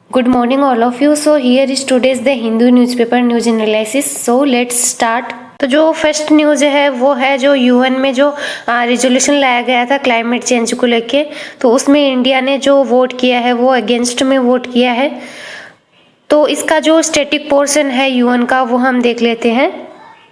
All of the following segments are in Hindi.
Good morning all of you. So here is today's the Hindu newspaper news analysis. So let's start. तो जो फर्स्ट न्यूज़ है वो है जो यूएन में जो रिजोल्यूशन लाया गया था क्लाइमेट चेंज को लेके, तो उसमें इंडिया ने जो वोट किया है वो अगेंस्ट में वोट किया है। तो इसका जो स्टैटिक पोर्शन है यूएन का वो हम देख लेते हैं।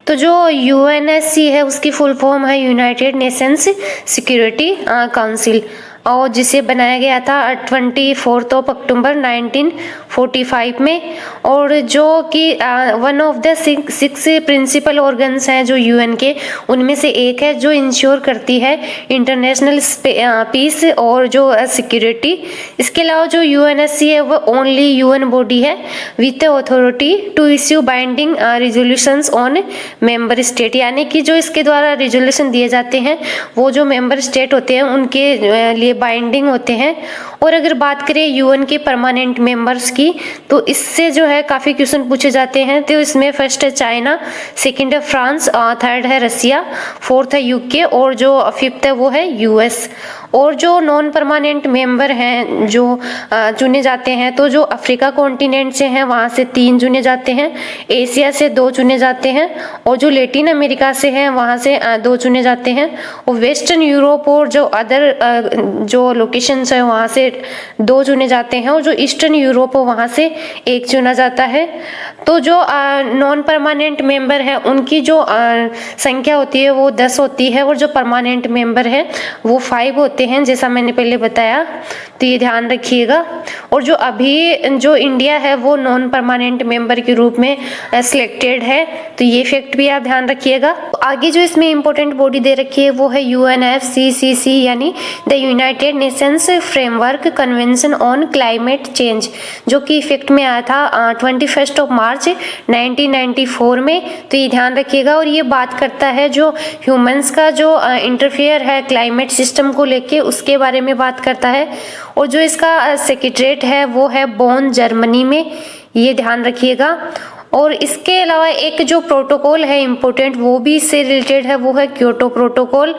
तो जो यूएनएससी है उसकी फुल फॉर्म है यूनाइटेड नेशंस सिक्योरिटी काउंसिल, और जिसे बनाया गया था 24 अक्टूबर 1945 में, और जो कि one of the six principal organs हैं जो यूएन के, उनमें से एक है जो इंश्योर करती है इंटरनेशनल पीस और जो सिक्योरिटी। इसके अलावा जो यूएनएससी है वो ओनली यूएन बॉडी है with authority to issue binding resolutions on member state, यानी कि जो इसके द्वारा रिजोल्यूशन दिए जाते हैं वो जो मेंबर स्टेट होते हैं उनके लिए बाइंडिंग होते हैं। और अगर बात करें यूएन के परमानेंट मेंबर्स की, तो इससे जो है काफ़ी क्वेश्चन पूछे जाते हैं। तो इसमें फर्स्ट है चाइना, सेकंड है फ्रांस, थर्ड है रसिया, फोर्थ है यूके और जो फिफ्थ है वो है यूएस। और जो नॉन परमानेंट मेंबर हैं जो चुने जाते हैं, तो जो अफ्रीका कॉन्टिनेंट से हैं वहाँ से 3 चुने जाते हैं, एशिया से 2 चुने जाते हैं, और जो लैटिन अमेरिका से हैं वहाँ से 2 चुने जाते हैं, और वेस्टर्न यूरोप और जो अदर जो लोकेशंस हैं वहाँ से 2 चुने जाते हैं, और जो ईस्टर्न यूरोप हो वहाँ से 1 चुना जाता है। तो जो नॉन परमानेंट मेंबर है उनकी जो संख्या होती है वो 10 होती है, और जो परमानेंट मेंबर है वो 5 होते हैं, जैसा मैंने पहले बताया, तो ये ध्यान रखिएगा। और जो अभी जो इंडिया है वो नॉन परमानेंट मेंबर के रूप में सिलेक्टेड है, तो ये फैक्ट भी आप ध्यान रखिएगा। आगे जो इसमें इंपॉर्टेंट बॉडी दे रखी है वो है यूएनएफसीसीसी, यानी the United Nations framework convention on climate change, जो कि इफेक्ट में आया था 21 मार्च 1994 में, तो ये ध्यान रखिएगा। और ये बात करता है जो ह्यूमंस का जो इंटरफेयर है क्लाइमेट सिस्टम को लेके, उसके बारे में बात करता है। और जो इसका सेक्रेटरीट है वो है बोन, जर्मनी में, ये ध्यान रखिएगा। और इसके अलावा एक जो प्रोटोकॉल है इम्पोर्टेंट, वो भी इससे रिलेटेड है, वो है क्योटो प्रोटोकॉल,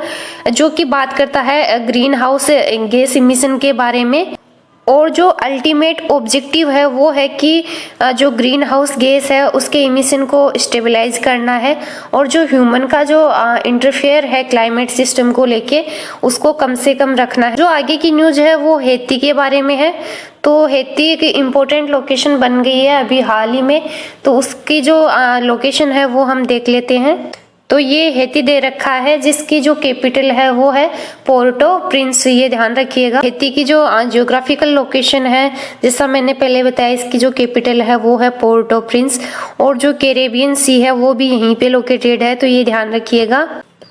जो कि बात करता है ग्रीन हाउस गैस इमिशन के बारे में। और जो अल्टीमेट ऑब्जेक्टिव है वो है कि जो ग्रीन हाउस गैस है उसके इमिशन को स्टेबलाइज करना है, और जो ह्यूमन का जो इंटरफेयर है क्लाइमेट सिस्टम को लेके उसको कम से कम रखना है। जो आगे की न्यूज़ है वो हैती के बारे में है। तो हैती एक इम्पोर्टेंट लोकेशन बन गई है अभी हाल ही में, तो उसकी जो लोकेशन है वो हम देख लेते हैं। तो ये हैती दे रखा है जिसकी जो कैपिटल है वो है पोर्टो प्रिंस, ये ध्यान रखिएगा। हैती की जो जियोग्राफिकल लोकेशन है, जैसा मैंने पहले बताया, इसकी जो कैपिटल है वो है पोर्टो प्रिंस, और जो कैरेबियन सी है वो भी यहीं पे लोकेटेड है, तो ये ध्यान रखिएगा।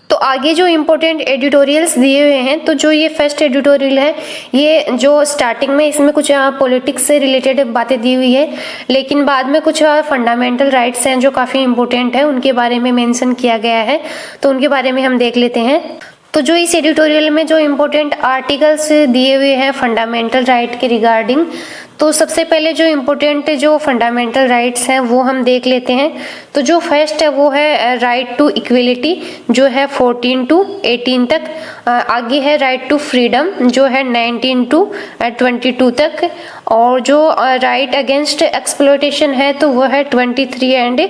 तो आगे जो इम्पोर्टेंट एडिटोरियल्स दिए हुए हैं, तो जो ये फर्स्ट एडिटोरियल है, ये जो स्टार्टिंग में इसमें कुछ पॉलिटिक्स से रिलेटेड बातें दी हुई है, लेकिन बाद में कुछ फंडामेंटल राइट्स हैं जो काफ़ी इम्पोर्टेंट है, उनके बारे में मेंशन किया गया है, तो उनके बारे में हम देख लेते हैं। तो जो इस एडिटोरियल में जो इम्पोर्टेंट आर्टिकल्स दिए हुए हैं फंडामेंटल राइट के रिगार्डिंग, तो सबसे पहले जो इम्पोर्टेंट जो फंडामेंटल राइट्स हैं वो हम देख लेते हैं। तो जो फर्स्ट है वो है राइट टू इक्वलिटी, जो है 14 to 18 तक। आगे है राइट टू फ्रीडम, जो है 19 to 22 तक। और जो राइट अगेंस्ट एक्सप्लॉयटेशन है तो वो है 23 and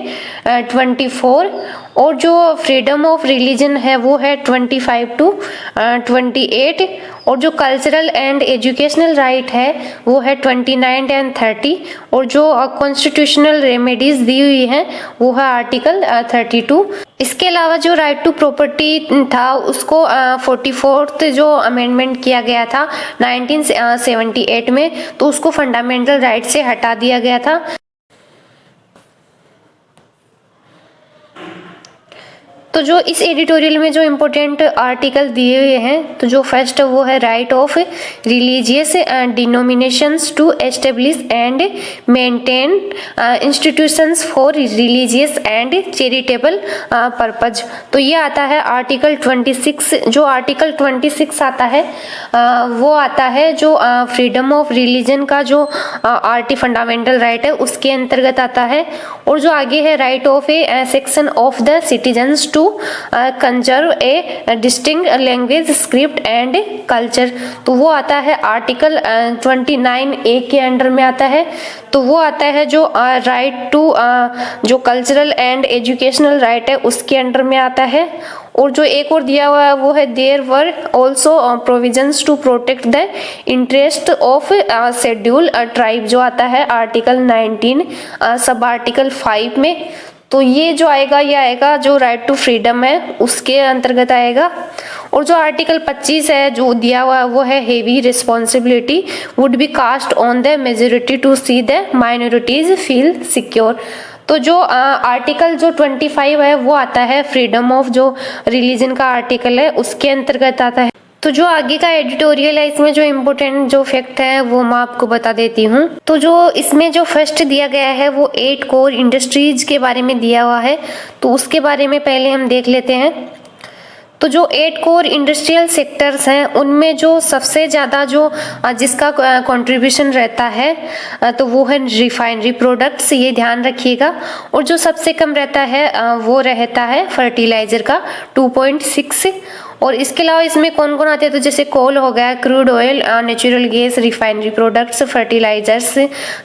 24। और जो फ्रीडम ऑफ रिलीजन है वो है 25 to 28। और जो कल्चरल एंड एजुकेशनल राइट है वो है 29 and 30। और जो कॉन्स्टिट्यूशनल रेमेडीज दी हुई हैं वो है आर्टिकल 32। इसके अलावा जो राइट टू प्रॉपर्टी था उसको 44th जो अमेंडमेंट किया गया था 1978 में, तो उसको फंडामेंटल राइट से हटा दिया गया था। तो जो इस एडिटोरियल में जो इम्पोर्टेंट आर्टिकल दिए हुए हैं, तो जो फर्स्ट वो है right of religious denominations to establish and maintain institutions for religious and charitable purpose. तो ये आता है आर्टिकल 26। जो आर्टिकल 26 आता है वो आता है जो फ्रीडम ऑफ रिलीजन का जो फंडामेंटल राइट है उसके अंतर्गत आता है। और जो आगे है right of a section of the citizens to conserve a distinct language script and culture, तो वो आता है आर्टिकल 29A के अंडर में आता है। तो वो आता है जो राइट टू जो कल्चरल एंड एजुकेशनल राइट है उसके अंडर में आता है। और जो एक और दिया हुआ है वो है there were also provisions to protect the interest of schedule tribe, जो आता है आर्टिकल 19 सब आर्टिकल 5 में। तो ये जो आएगा ये आएगा जो राइट टू फ्रीडम है उसके अंतर्गत आएगा। और जो आर्टिकल 25 है जो दिया हुआ है वो है heavy responsibility would be cast on the majority to see the minorities feel secure. तो जो आर्टिकल जो 25 है वो आता है फ्रीडम ऑफ जो रिलीजन का आर्टिकल है उसके अंतर्गत आता है। तो जो आगे का एडिटोरियल है इसमें जो इम्पोर्टेंट जो फैक्ट है वो मैं आपको बता देती हूँ। तो जो इसमें जो फर्स्ट दिया गया है वो 8 कोर इंडस्ट्रीज के बारे में दिया हुआ है, तो उसके बारे में पहले हम देख लेते हैं। तो जो 8 कोर इंडस्ट्रियल सेक्टर्स हैं उनमें जो सबसे ज़्यादा जो जिसका कंट्रीब्यूशन रहता है तो वो है रिफाइनरी प्रोडक्ट्स, ये ध्यान रखिएगा। और जो सबसे कम रहता है वो रहता है फर्टिलाइजर का 2.6। और इसके अलावा इसमें कौन कौन आते हैं तो जैसे कोल हो गया, crude oil, natural gas, refinery products, fertilizers,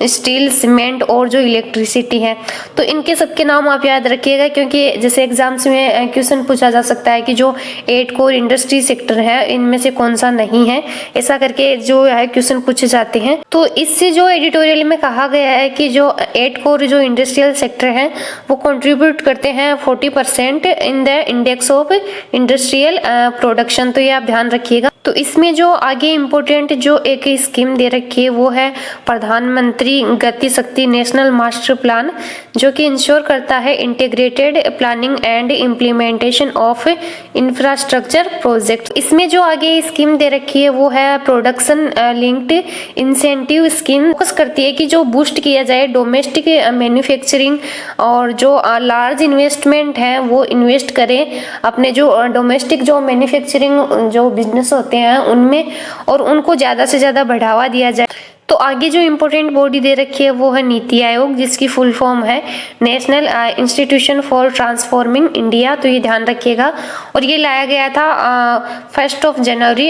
steel, cement और जो इलेक्ट्रिसिटी है। तो इनके सबके नाम आप याद रखिएगा क्योंकि जैसे एग्जाम्स में क्वेश्चन पूछा जा सकता है कि जो 8 कोर इंडस्ट्री सेक्टर है इनमें से कौन सा नहीं है, ऐसा करके जो है क्वेश्चन पूछे जाते हैं। तो इससे जो एडिटोरियल में कहा गया है कि जो 8 कोर जो इंडस्ट्रियल सेक्टर है वो कंट्रीब्यूट करते हैं 40% in the index of industrial production, तो ये आप ध्यान रखिएगा। तो इसमें जो आगे इम्पोर्टेंट जो एक स्कीम दे रखी है वो है प्रधानमंत्री गति शक्ति नेशनल मास्टर प्लान, जो कि इंश्योर करता है integrated planning and implementation of infrastructure project. इसमें जो आगे स्कीम दे रखी है वो है production linked incentive scheme, focus करती है कि जो बूस्ट किया जाए डोमेस्टिक मैन्युफैक्चरिंग और जो लार्ज इन्वेस्टमेंट है वो इन्वेस्ट करें अपने जो डोमेस्टिक जो मैन्युफैक्चरिंग जो बिजनेस होते हैं उनमें, और उनको ज़्यादा से ज़्यादा बढ़ावा दिया जाए। तो आगे जो इम्पोर्टेंट बॉडी दे रखी है वो है नीति आयोग, जिसकी फुल फॉर्म है national institution for transforming India, तो ये ध्यान रखिएगा। और ये लाया गया था 1 जनवरी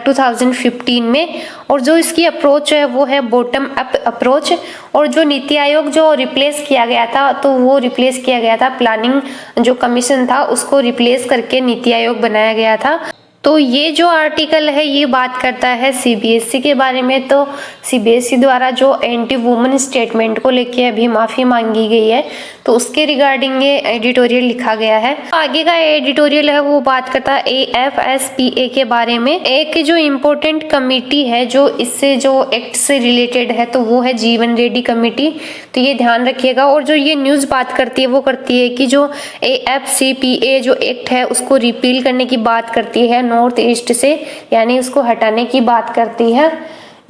2015 में। और जो इसकी अप्रोच है वो है बॉटम अप अप्रोच। और जो नीति आयोग जो रिप्लेस किया गया था तो वो रिप्लेस किया गया था प्लानिंग जो कमीशन था उसको रिप्लेस करके नीति आयोग बनाया गया था। तो ये जो आर्टिकल है ये बात करता है सीबीएसई के बारे में। तो सीबीएसई द्वारा जो एंटी वुमेन स्टेटमेंट को लेके अभी माफ़ी मांगी गई है तो उसके रिगार्डिंग ये एडिटोरियल लिखा गया है। आगे का एडिटोरियल है वो बात करता है AFSPA के बारे में। एक जो इम्पोर्टेंट कमेटी है जो इससे जो एक्ट से रिलेटेड है तो वो है जीवन रेड्डी कमेटी, तो ये ध्यान रखिएगा। और जो ये न्यूज़ बात करती है वो करती है कि जो AFCPA जो एक्ट है उसको रिपील करने की बात करती है नॉर्थ ईस्ट से, यानी उसको हटाने की बात करती है,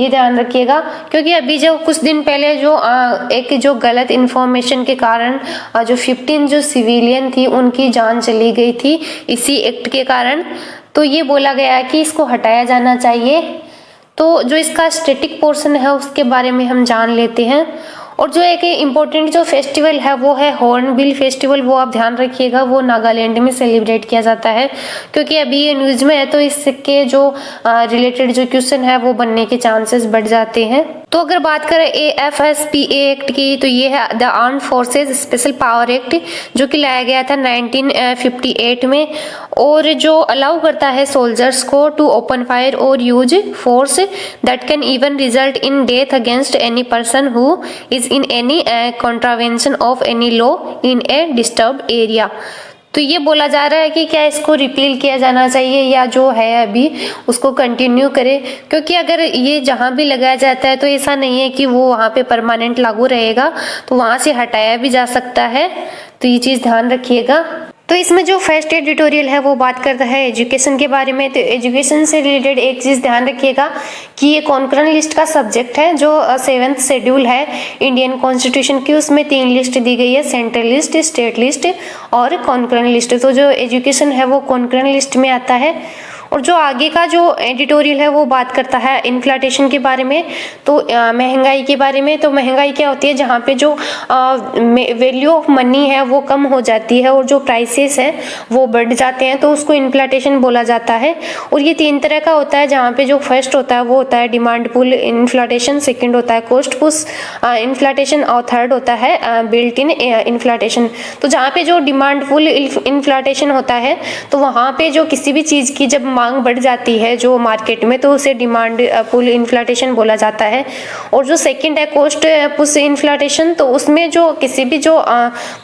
ये ध्यान रखिएगा। क्योंकि अभी जो कुछ दिन पहले जो एक जो गलत इन्फॉर्मेशन के कारण जो 15 जो सिविलियन थी उनकी जान चली गई थी इसी एक्ट के कारण, तो ये बोला गया है कि इसको हटाया जाना चाहिए। तो जो इसका स्टैटिक पोर्शन है उसके बारे में हम जान लेते हैं। और जो एक इम्पोर्टेंट जो फेस्टिवल है वो है हॉर्नबिल फेस्टिवल, वो आप ध्यान रखिएगा, वो नागालैंड में सेलिब्रेट किया जाता है। क्योंकि अभी ये न्यूज़ में है तो इसके जो रिलेटेड जो क्वेश्चन है वो बनने के चांसेस बढ़ जाते हैं। तो अगर बात करें AFSPA एक्ट की तो ये है the armed forces special power act, जो कि लाया गया था 1958 में। और जो अलाउ करता है सोल्जर्स को टू ओपन फायर और use force that can even result in death against any person who is in any contravention of any law in A disturb area. तो ये बोला जा रहा है कि क्या इसको रिपील किया जाना चाहिए या जो है अभी उसको कंटिन्यू करें, क्योंकि अगर ये जहाँ भी लगाया जाता है तो ऐसा नहीं है कि वो वहाँ पे परमानेंट लागू रहेगा, तो वहाँ से हटाया भी जा सकता है, तो ये चीज़ ध्यान रखिएगा। तो इसमें जो फर्स्ट एडिटोरियल है वो बात करता है एजुकेशन के बारे में। तो एजुकेशन से रिलेटेड एक चीज़ ध्यान रखिएगा कि ये कॉन्करेंट लिस्ट का सब्जेक्ट है, जो 7th शेड्यूल है इंडियन कॉन्स्टिट्यूशन की, उसमें 3 लिस्ट दी गई है, सेंट्रल लिस्ट, स्टेट लिस्ट और कॉन्करेंट लिस्ट। तो जो एजुकेशन है वो कॉन्करेंट लिस्ट में आता है। और जो आगे का जो एडिटोरियल है वो बात करता है इन्फ्लेशन के बारे में, तो महंगाई के बारे में। तो महंगाई क्या होती है, जहाँ पे जो वैल्यू ऑफ मनी है वो कम हो जाती है और जो प्राइसेस हैं वो बढ़ जाते हैं, तो उसको इन्फ्लेशन बोला जाता है। और ये 3 तरह का होता है, जहाँ पे जो फर्स्ट होता है वो होता है डिमांड पुल इन्फ्लेशन, सेकंड होता है कॉस्ट पुश इन्फ्लेशन और थर्ड होता है बिल्ट इन इन्फ्लेशन। तो जहाँ पे जो डिमांड पुल इन्फ्लेशन होता है, तो वहाँ पे जो किसी भी चीज़ की जब मांग बढ़ जाती है जो मार्केट में, तो उसे डिमांड पुल इन्फ्लेशन बोला जाता है। और जो सेकंड है कॉस्ट पुश इन्फ्लेशन, तो उसमें जो किसी भी जो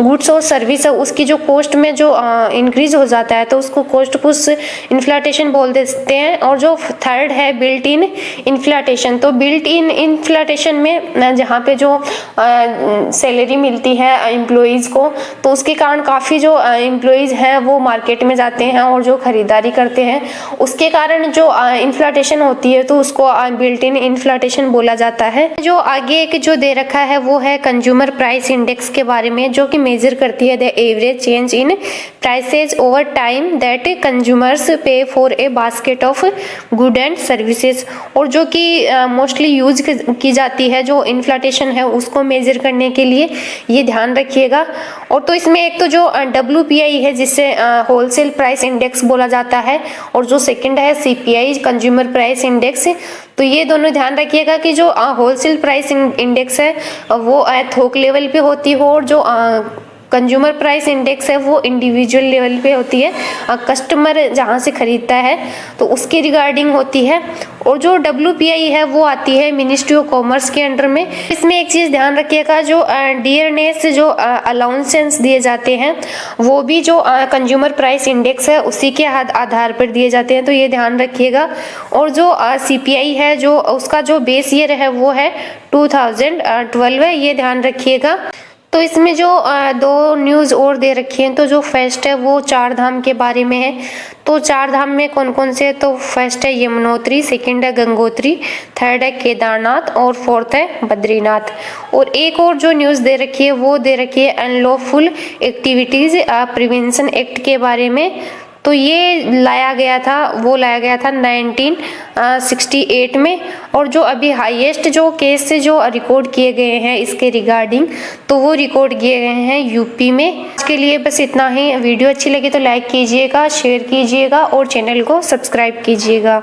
गुड्स और सर्विस है उसकी जो कॉस्ट में जो इंक्रीज हो जाता है, तो उसको कॉस्ट पुश इन्फ्लेशन बोल देते हैं। और जो थर्ड है बिल्ट इन इन्फ्लेशन, तो बिल्ट इन इन्फ्लेशन में जहाँ पे जो सैलरी मिलती है एम्प्लॉइज को, तो उसके कारण काफ़ी जो एम्प्लॉइज हैं वो मार्केट में जाते हैं और जो खरीदारी करते हैं, उसके कारण जो इन्फ्लेशन होती है, तो उसको बिल्ट इन इन्फ्लेशन बोला जाता है। जो आगे एक जो दे रखा है वो है कंज्यूमर प्राइस इंडेक्स के बारे में, जो कि मेजर करती है the average change in prices over time that consumers pay for a basket of good and services. और जो कि मोस्टली यूज की जाती है जो इन्फ्लेशन है उसको मेजर करने के लिए, ये ध्यान रखिएगा। और तो इसमें एक तो जो WPI है जिससे होलसेल प्राइस इंडेक्स बोला जाता है, और जो सेकंड है CPI कंज्यूमर प्राइस इंडेक्स। तो ये दोनों ध्यान रखिएगा कि जो होलसेल प्राइस इंडेक्स है वो थोक लेवल पे होती हो, और जो कंज्यूमर प्राइस इंडेक्स है वो इंडिविजुअल लेवल पे होती है, कस्टमर जहाँ से खरीदता है तो उसके रिगार्डिंग होती है। और जो WPI है वो आती है मिनिस्ट्री ऑफ कॉमर्स के अंडर में। इसमें एक चीज़ ध्यान रखिएगा, जो डियरनेस जो अलाउंसेंस दिए जाते हैं वो भी जो कंज्यूमर प्राइस इंडेक्स है उसी के आधार पर दिए जाते हैं, तो ये ध्यान रखिएगा। और जो CPI है जो उसका जो बेस ईयर है वो है 2012 है, ये ध्यान रखिएगा। तो इसमें जो 2 न्यूज़ और दे रखी हैं, तो जो फर्स्ट है वो 4 धाम के बारे में है। तो 4 धाम में कौन कौन से, तो फर्स्ट है यमुनोत्री, सेकंड है गंगोत्री, थर्ड है केदारनाथ और फोर्थ है बद्रीनाथ। और एक और जो न्यूज़ दे रखी है वो दे रखी है अनलॉफुल एक्टिविटीज़ प्रिवेंशन एक्ट के बारे में। तो ये लाया गया था 1968 में। और जो अभी हाईएस्ट जो केस से जो रिकॉर्ड किए गए हैं इसके रिगार्डिंग, तो वो रिकॉर्ड किए गए हैं यूपी में। इसके लिए बस इतना ही। वीडियो अच्छी लगी तो लाइक कीजिएगा, शेयर कीजिएगा और चैनल को सब्सक्राइब कीजिएगा।